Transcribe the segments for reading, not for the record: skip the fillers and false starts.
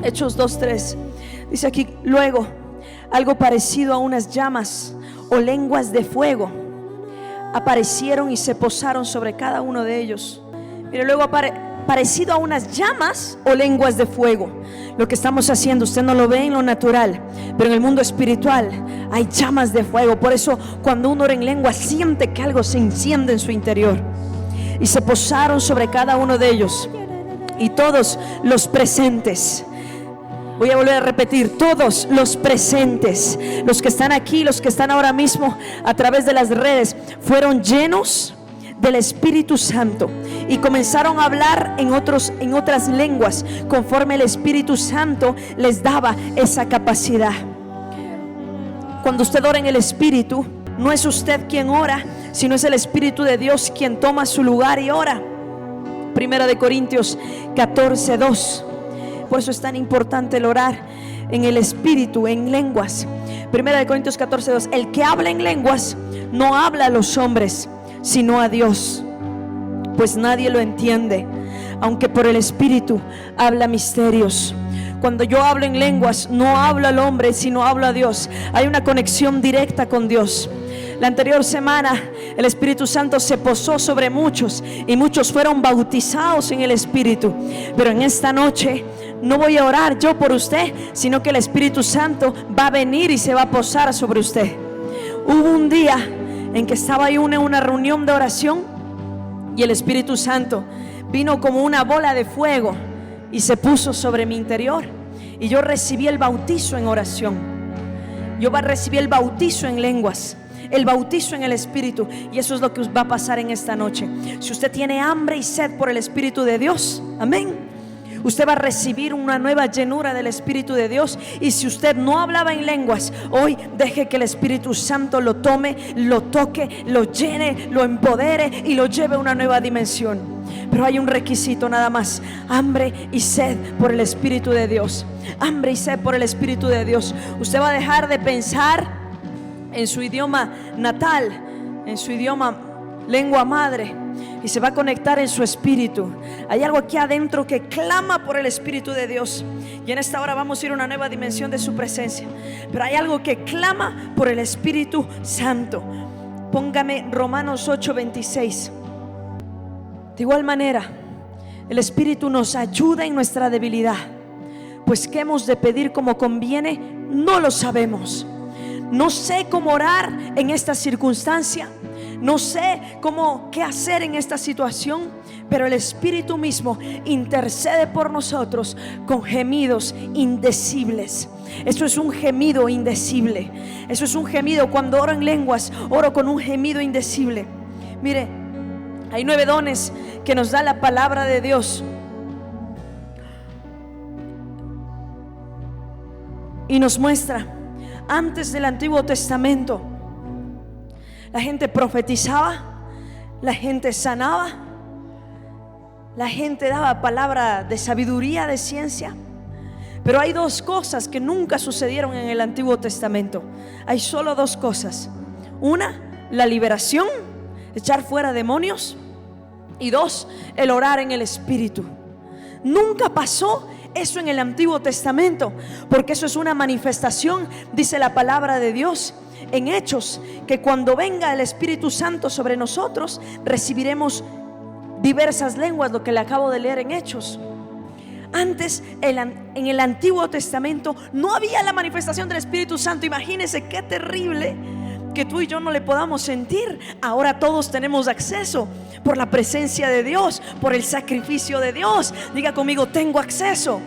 Hechos 2:3 dice aquí: luego algo parecido a unas llamas o lenguas de fuego aparecieron y se posaron sobre cada uno de ellos. Mire, luego parecido a unas llamas o lenguas de fuego. Lo que estamos haciendo, usted no lo ve en lo natural, pero en el mundo espiritual hay llamas de fuego. Por eso cuando uno ora en lengua, siente que algo se enciende en su interior. Y se posaron sobre cada uno de ellos, y todos los presentes, voy a volver a repetir, todos los presentes, los que están aquí, los que están ahora mismo a través de las redes, fueron llenos del Espíritu Santo y comenzaron a hablar en otras lenguas, conforme el Espíritu Santo les daba esa capacidad. Cuando usted ora en el Espíritu, no es usted quien ora, sino es el Espíritu de Dios quien toma su lugar y ora. Primera de Corintios 14:2. Por eso es tan importante el orar en el Espíritu, en lenguas. Primera de Corintios 14:2. El que habla en lenguas no habla a los hombres, sino a Dios, pues nadie lo entiende, aunque por el Espíritu habla misterios. Cuando yo hablo en lenguas, no hablo al hombre, sino hablo a Dios. Hay una conexión directa con Dios. La anterior semana el Espíritu Santo se posó sobre muchos y muchos fueron bautizados en el Espíritu. Pero en esta noche no voy a orar yo por usted, sino que el Espíritu Santo va a venir y se va a posar sobre usted. Hubo un día en que estaba yo en una reunión de oración y el Espíritu Santo vino como una bola de fuego y se puso sobre mi interior, y yo recibí el bautizo en oración. Yo recibí el bautizo en lenguas, el bautizo en el Espíritu, y eso es lo que va a pasar en esta noche. Si usted tiene hambre y sed por el Espíritu de Dios, amén, usted va a recibir una nueva llenura del Espíritu de Dios. Y si usted no hablaba en lenguas, hoy deje que el Espíritu Santo lo tome, lo toque, lo llene, lo empodere y lo lleve a una nueva dimensión. Pero hay un requisito nada más: hambre y sed por el Espíritu de Dios. Hambre y sed por el Espíritu de Dios. Usted va a dejar de pensar en su idioma natal, en su idioma lengua madre, y se va a conectar en su espíritu. Hay algo aquí adentro que clama por el Espíritu de Dios, y en esta hora vamos a ir a una nueva dimensión de su presencia. Pero hay algo que clama por el Espíritu Santo. Póngame Romanos 8:26. De igual manera, el Espíritu nos ayuda en nuestra debilidad, pues qué hemos de pedir como conviene, no lo sabemos. No sé cómo orar en esta circunstancia, no sé qué hacer en esta situación, pero el Espíritu mismo intercede por nosotros con gemidos indecibles. Eso es un gemido indecible. Eso es un gemido. Cuando oro en lenguas, oro con un gemido indecible. Mire, hay 9 dones que nos da la palabra de Dios, y nos muestra. Antes del Antiguo Testamento, la gente profetizaba, la gente sanaba, la gente daba palabra de sabiduría, de ciencia. Pero hay 2 cosas que nunca sucedieron en el Antiguo Testamento. Hay solo 2 cosas: una, la liberación, echar fuera demonios, y 2, el orar en el Espíritu. Nunca pasó eso en el Antiguo Testamento, porque eso es una manifestación, dice la palabra de Dios en Hechos, que cuando venga el Espíritu Santo sobre nosotros, recibiremos diversas lenguas, lo que le acabo de leer en Hechos. Antes, en el Antiguo Testamento, no había la manifestación del Espíritu Santo. Imagínense qué terrible que tú y yo no le podamos sentir. Ahora todos tenemos acceso por la presencia de Dios, por el sacrificio de Dios. Diga conmigo: tengo acceso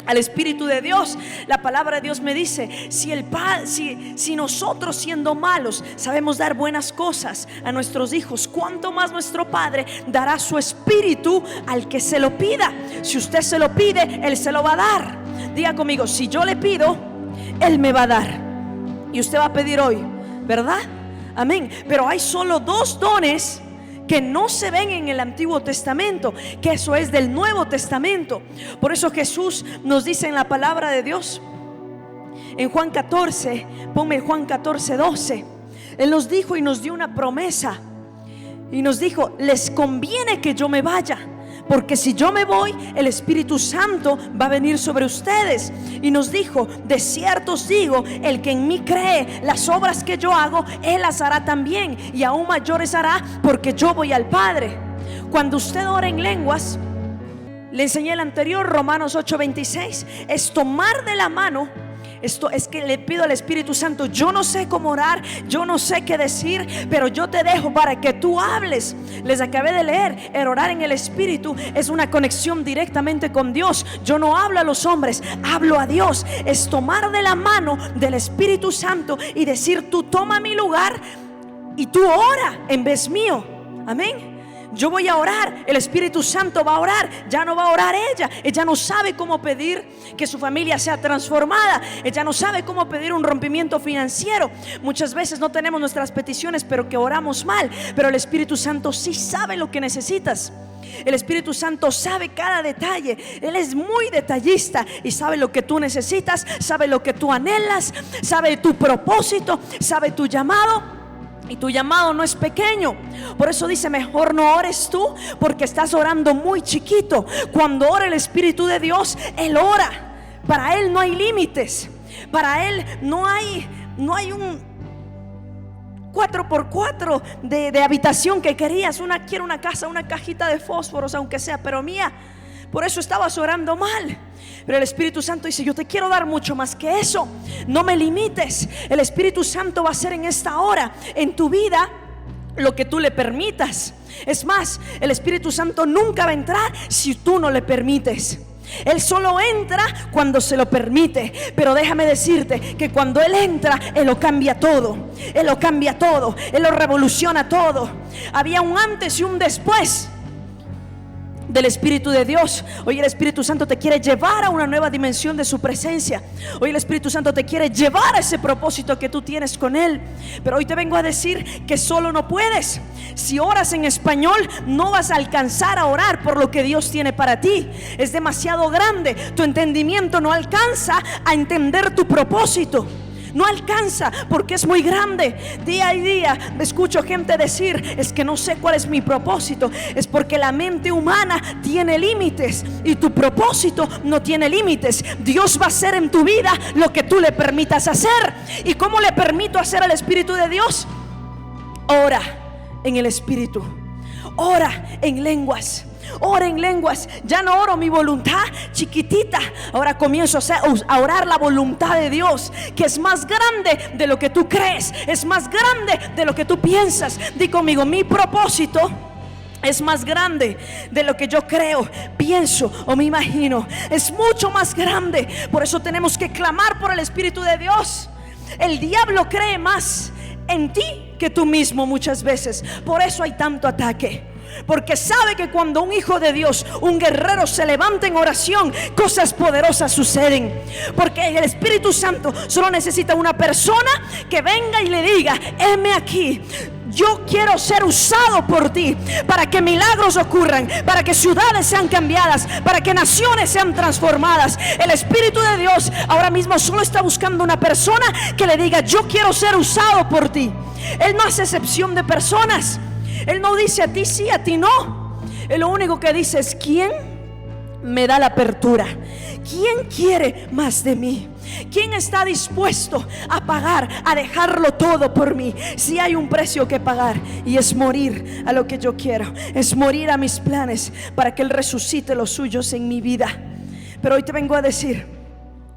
al Espíritu de Dios. La palabra de Dios me dice: si nosotros, siendo malos, sabemos dar buenas cosas a nuestros hijos, ¿cuánto más nuestro Padre dará su Espíritu al que se lo pida? Si usted se lo pide, Él se lo va a dar. Diga conmigo: si yo le pido, Él me va a dar. Y usted va a pedir hoy, ¿verdad? Amén. Pero hay solo 2 dones que no se ven en el Antiguo Testamento, que eso es del Nuevo Testamento. Por eso Jesús nos dice en la palabra de Dios, en Juan 14, ponme Juan 14:12. Él nos dijo y nos dio una promesa, y nos dijo: les conviene que yo me vaya, porque si yo me voy, el Espíritu Santo va a venir sobre ustedes. Y nos dijo: de cierto os digo, el que en mí cree, las obras que yo hago, él las hará también, y aún mayores hará, porque yo voy al Padre. Cuando usted ora en lenguas, le enseñé el anterior, Romanos 8:26, es tomar de la mano. Esto es que le pido al Espíritu Santo: yo no sé cómo orar, yo no sé qué decir, pero yo te dejo para que tú hables. Les acabé de leer, el orar en el Espíritu es una conexión directamente con Dios. Yo no hablo a los hombres, hablo a Dios. Es tomar de la mano del Espíritu Santo y decir: tú toma mi lugar y tú ora en vez mío. Amén. Yo voy a orar, el Espíritu Santo va a orar. Ya no va a orar ella. Ella no sabe cómo pedir que su familia sea transformada. Ella no sabe cómo pedir un rompimiento financiero. Muchas veces no tenemos nuestras peticiones, pero que oramos mal. Pero el Espíritu Santo sí sabe lo que necesitas. El Espíritu Santo sabe cada detalle. Él es muy detallista y sabe lo que tú necesitas, sabe lo que tú anhelas, sabe tu propósito, sabe tu llamado. Y tu llamado no es pequeño. Por eso dice: mejor no ores tú, porque estás orando muy chiquito. Cuando ora el Espíritu de Dios, Él ora. Para Él no hay límites. Para Él no hay un 4x4 de habitación que querías. Quiero una casa, una cajita de fósforos, aunque sea, pero mía. Por eso estabas orando mal. Pero el Espíritu Santo dice: yo te quiero dar mucho más que eso. No me limites. El Espíritu Santo va a hacer en esta hora, en tu vida, lo que tú le permitas. Es más, el Espíritu Santo nunca va a entrar si tú no le permites. Él solo entra cuando se lo permite. Pero déjame decirte que cuando Él entra, Él lo cambia todo. Él lo cambia todo. Él lo revoluciona todo. Había un antes y un después del Espíritu de Dios. Hoy el Espíritu Santo te quiere llevar a una nueva dimensión de su presencia. Hoy el Espíritu Santo te quiere llevar a ese propósito que tú tienes con Él. Pero hoy te vengo a decir que solo no puedes. Si oras en español, no vas a alcanzar a orar por lo que Dios tiene para ti. Es demasiado grande. Tu entendimiento no alcanza a entender tu propósito. No alcanza porque es muy grande. Día a día me escucho gente decir: es que no sé cuál es mi propósito. Es porque la mente humana tiene límites y tu propósito no tiene límites. Dios va a hacer en tu vida lo que tú le permitas hacer. ¿Y cómo le permito hacer al Espíritu de Dios? Ora en el Espíritu. Ora en lenguas. Ora en lenguas. Ya no oro mi voluntad chiquitita. Ahora comienzo a orar la voluntad de Dios, que es más grande de lo que tú crees, es más grande de lo que tú piensas. Di conmigo: mi propósito es más grande de lo que yo creo, pienso o me imagino. Es mucho más grande. Por eso tenemos que clamar por el Espíritu de Dios. El diablo cree más en ti que tú mismo muchas veces. Por eso hay tanto ataque. Porque sabe que cuando un hijo de Dios, un guerrero, se levanta en oración, cosas poderosas suceden. Porque el Espíritu Santo solo necesita una persona que venga y le diga: heme aquí, yo quiero ser usado por ti, para que milagros ocurran, para que ciudades sean cambiadas, para que naciones sean transformadas. El Espíritu de Dios ahora mismo solo está buscando una persona que le diga: yo quiero ser usado por ti. Él no hace excepción de personas. Él no dice a ti sí, a ti no. Él lo único que dice es: ¿quién me da la apertura? ¿Quién quiere más de mí? ¿Quién está dispuesto a pagar, a dejarlo todo por mí? Si hay un precio que pagar, y es morir a lo que yo quiero, es morir a mis planes, para que Él resucite los suyos en mi vida. Pero hoy te vengo a decir: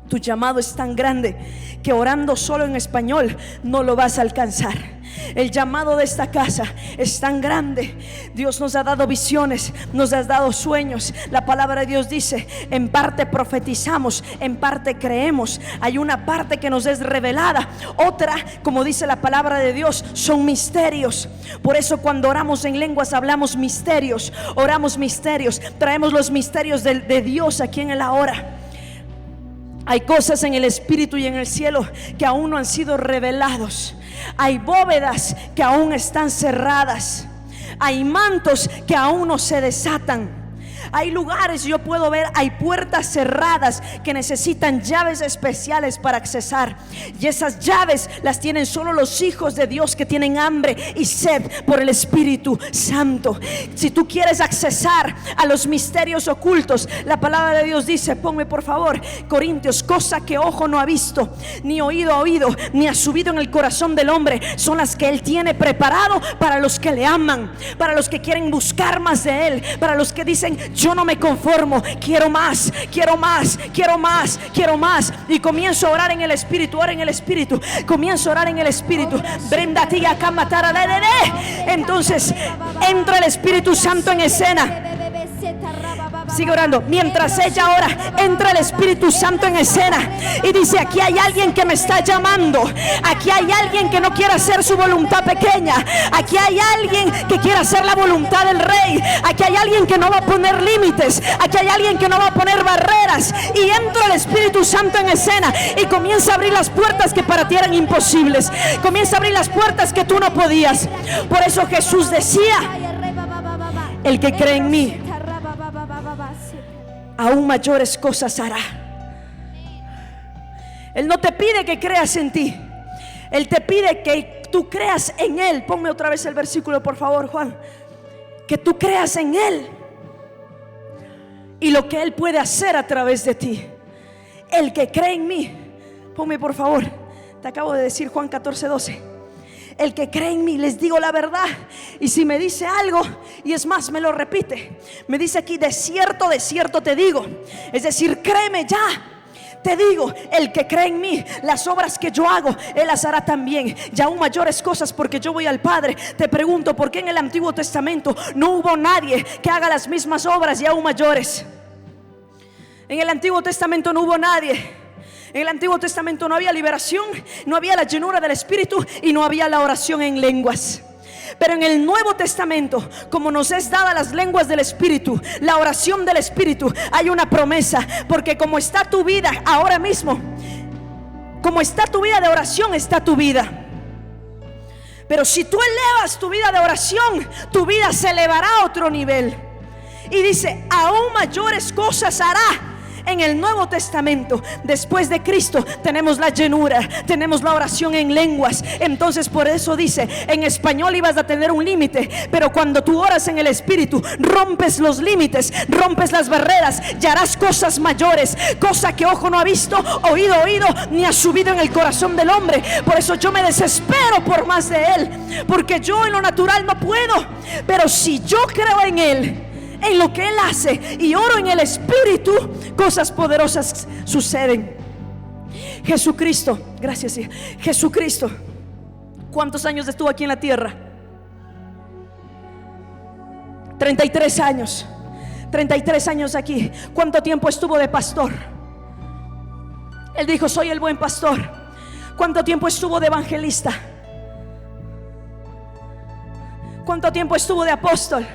tu llamado es tan grande que orando solo en español no lo vas a alcanzar. El llamado de esta casa es tan grande. Dios nos ha dado visiones, nos ha dado sueños. La palabra de Dios dice: en parte profetizamos, en parte creemos. Hay una parte que nos es revelada, otra, como dice la palabra de Dios, son misterios. Por eso cuando oramos en lenguas hablamos misterios, oramos misterios, traemos los misterios de Dios aquí en el ahora. Hay cosas en el Espíritu y en el cielo que aún no han sido revelados. Hay bóvedas que aún están cerradas. Hay mantos que aún no se desatan. Hay lugares, yo puedo ver, hay puertas cerradas que necesitan llaves especiales para accesar. Y esas llaves las tienen solo los hijos de Dios que tienen hambre y sed por el Espíritu Santo. Si tú quieres accesar a los misterios ocultos, la palabra de Dios dice, ponme por favor Corintios, cosa que ojo no ha visto, ni oído ha oído, ni ha subido en el corazón del hombre, son las que Él tiene preparado para los que le aman, para los que quieren buscar más de Él, para los que dicen, yo no me conformo, quiero más, quiero más, quiero más, quiero más. Y comienzo a orar en el Espíritu, ora en el Espíritu, comienzo a orar en el Espíritu. Entonces entra el Espíritu Santo en escena. Sigue orando. Mientras ella ora, entra el Espíritu Santo en escena y dice, aquí hay alguien que me está llamando. Aquí hay alguien que no quiere hacer su voluntad pequeña. Aquí hay alguien que quiere hacer la voluntad del Rey. Aquí hay alguien que no va a poner límites. Aquí hay alguien que no va a poner barreras. Y entra el Espíritu Santo en escena y comienza a abrir las puertas que para ti eran imposibles. Comienza a abrir las puertas que tú no podías. Por eso Jesús decía, el que cree en mí, aún mayores cosas hará. Él no te pide que creas en ti, Él te pide que tú creas en Él. Ponme otra vez el versículo, por favor, Juan. Que tú creas en Él y lo que Él puede hacer a través de ti. El que cree en mí, ponme por favor, te acabo de decir Juan 14:12. El que cree en mí, les digo la verdad. Y si me dice algo, y es más, me lo repite, me dice aquí, de cierto te digo. Es decir, créeme ya. Te digo, el que cree en mí, las obras que yo hago, Él las hará también, y aún mayores cosas, porque yo voy al Padre. Te pregunto, ¿por qué en el Antiguo Testamento no hubo nadie que haga las mismas obras y aún mayores? En el Antiguo Testamento no hubo nadie. En el Antiguo Testamento no había liberación, no había la llenura del Espíritu y no había la oración en lenguas. Pero en el Nuevo Testamento, como nos es dada las lenguas del Espíritu, la oración del Espíritu, hay una promesa. Porque como está tu vida ahora mismo, como está tu vida de oración, está tu vida. Pero si tú elevas tu vida de oración, tu vida se elevará a otro nivel. Y dice, aún mayores cosas hará. En el Nuevo Testamento, después de Cristo, tenemos la llenura, tenemos la oración en lenguas. Entonces por eso dice, en español ibas a tener un límite, pero cuando tú oras en el Espíritu, rompes los límites, rompes las barreras y harás cosas mayores, cosa que ojo no ha visto, oído ni ha subido en el corazón del hombre. Por eso yo me desespero por más de Él, porque yo en lo natural no puedo. Pero si yo creo en Él, en lo que Él hace, y oro en el Espíritu, cosas poderosas suceden. Jesucristo, gracias, hija. Jesucristo, ¿cuántos años estuvo aquí en la tierra? 33 años. 33 años aquí. ¿Cuánto tiempo estuvo de pastor? Él dijo, soy el buen pastor. ¿Cuánto tiempo estuvo de evangelista? ¿Cuánto tiempo estuvo de apóstol?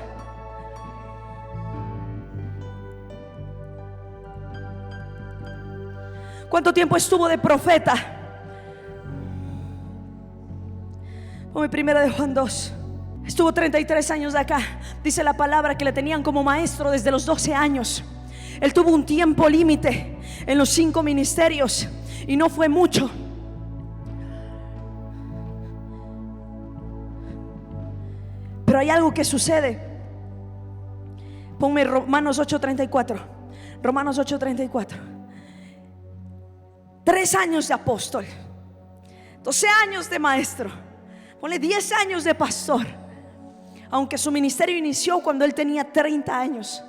¿Cuánto tiempo estuvo de profeta? Ponme primera de Juan 2. Estuvo 33 años de acá. Dice la palabra que le tenían como maestro desde los 12 años. Él tuvo un tiempo límite en los 5 ministerios y no fue mucho. Pero hay algo que sucede. Ponme Romanos 8:34. Romanos 8:34. 3 años de apóstol, 12 años de maestro, ponle 10 años de pastor. Aunque su ministerio inició cuando él tenía 30 años,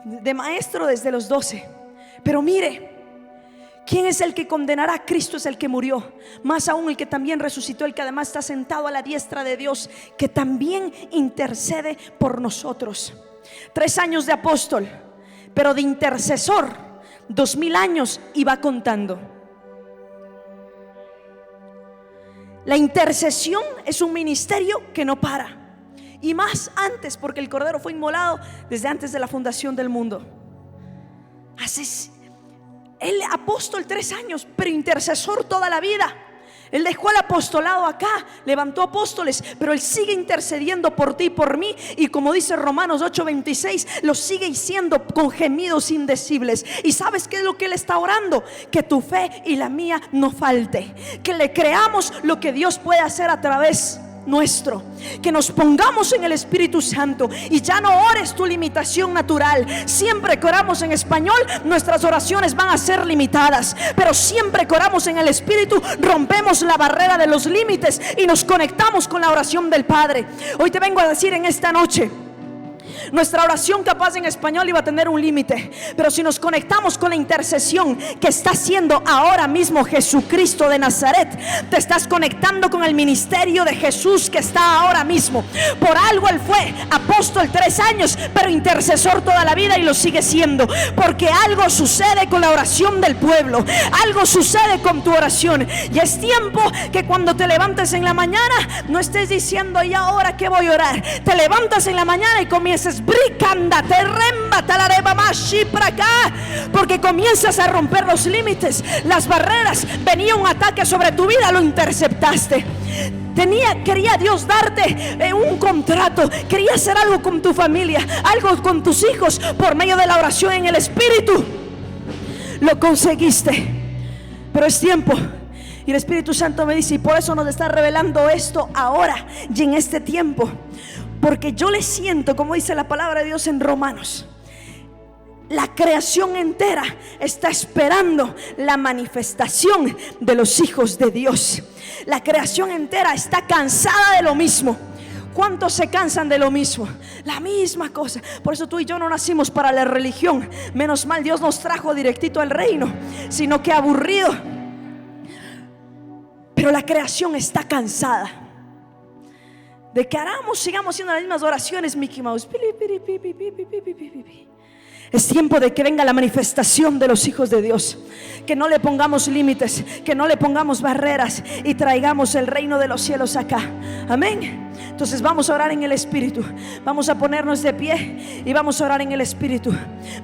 de maestro desde los 12. Pero mire, ¿quién es el que condenará? Cristo es el que murió, más aún el que también resucitó, el que además está sentado a la diestra de Dios, que también intercede por nosotros. 3 años de apóstol, pero de intercesor 2000 años iba contando. La intercesión es un ministerio que no para, y más antes, porque el Cordero fue inmolado desde antes de la fundación del mundo. Él apóstol 3 años, pero intercesor toda la vida. Él dejó el apostolado acá, levantó apóstoles, pero Él sigue intercediendo por ti y por mí. Y como dice Romanos 8:26, lo sigue diciendo con gemidos indecibles. ¿Y sabes qué es lo que Él está orando? Que tu fe y la mía no falte, que le creamos lo que Dios puede hacer a través nuestro, que nos pongamos en el Espíritu Santo y ya no ores tu limitación natural. Siempre que oramos en español, nuestras oraciones van a ser limitadas, pero siempre que oramos en el Espíritu, rompemos la barrera de los límites y nos conectamos con la oración del Padre. Hoy te vengo a decir en esta noche, nuestra oración capaz en español iba a tener un límite, pero si nos conectamos con la intercesión que está haciendo ahora mismo Jesucristo de Nazaret, te estás conectando con el ministerio de Jesús que está ahora mismo. Por algo Él fue apóstol 3 años, pero intercesor toda la vida y lo sigue siendo, porque algo sucede con la oración del pueblo, algo sucede con tu oración. Y es tiempo que cuando te levantes en la mañana no estés diciendo: ¿y ahora qué voy a orar? Te levantas en la mañana y comienzas porque comienzas a romper los límites, las barreras. Venía un ataque sobre tu vida, lo interceptaste. Quería Dios darte un contrato, quería hacer algo con tu familia, algo con tus hijos por medio de la oración en el Espíritu. Lo conseguiste, pero es tiempo. Y el Espíritu Santo me dice, y por eso nos está revelando esto ahora y en este tiempo, porque yo le siento, como dice la palabra de Dios en Romanos, la creación entera está esperando la manifestación de los hijos de Dios. La creación entera está cansada de lo mismo. ¿Cuántos se cansan de lo mismo? La misma cosa. Por eso tú y yo no nacimos para la religión. Menos mal Dios nos trajo directito al reino, sino que aburrido. Pero la creación está cansada de que sigamos haciendo las mismas oraciones, Mickey Mouse. Es tiempo de que venga la manifestación de los hijos de Dios. Que no le pongamos límites, que no le pongamos barreras y traigamos el reino de los cielos acá. Amén. Entonces vamos a orar en el Espíritu. Vamos a ponernos de pie y vamos a orar en el Espíritu.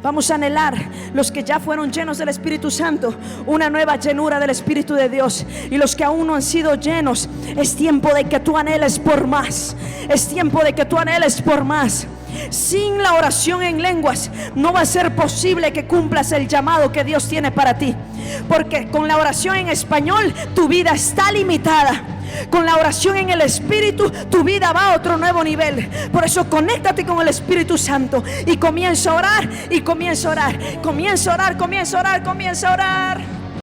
Vamos a anhelar, los que ya fueron llenos del Espíritu Santo, una nueva llenura del Espíritu de Dios. Y los que aún no han sido llenos, es tiempo de que tú anheles por más. Es tiempo de que tú anheles por más. Sin la oración en lenguas no va a ser posible que cumplas el llamado que Dios tiene para ti, porque con la oración en español tu vida está limitada. Con la oración en el Espíritu tu vida va a otro nuevo nivel. Por eso conéctate con el Espíritu Santo y comienza a orar, y comienza a orar, comienza a orar, comienza a orar, comienza a orar.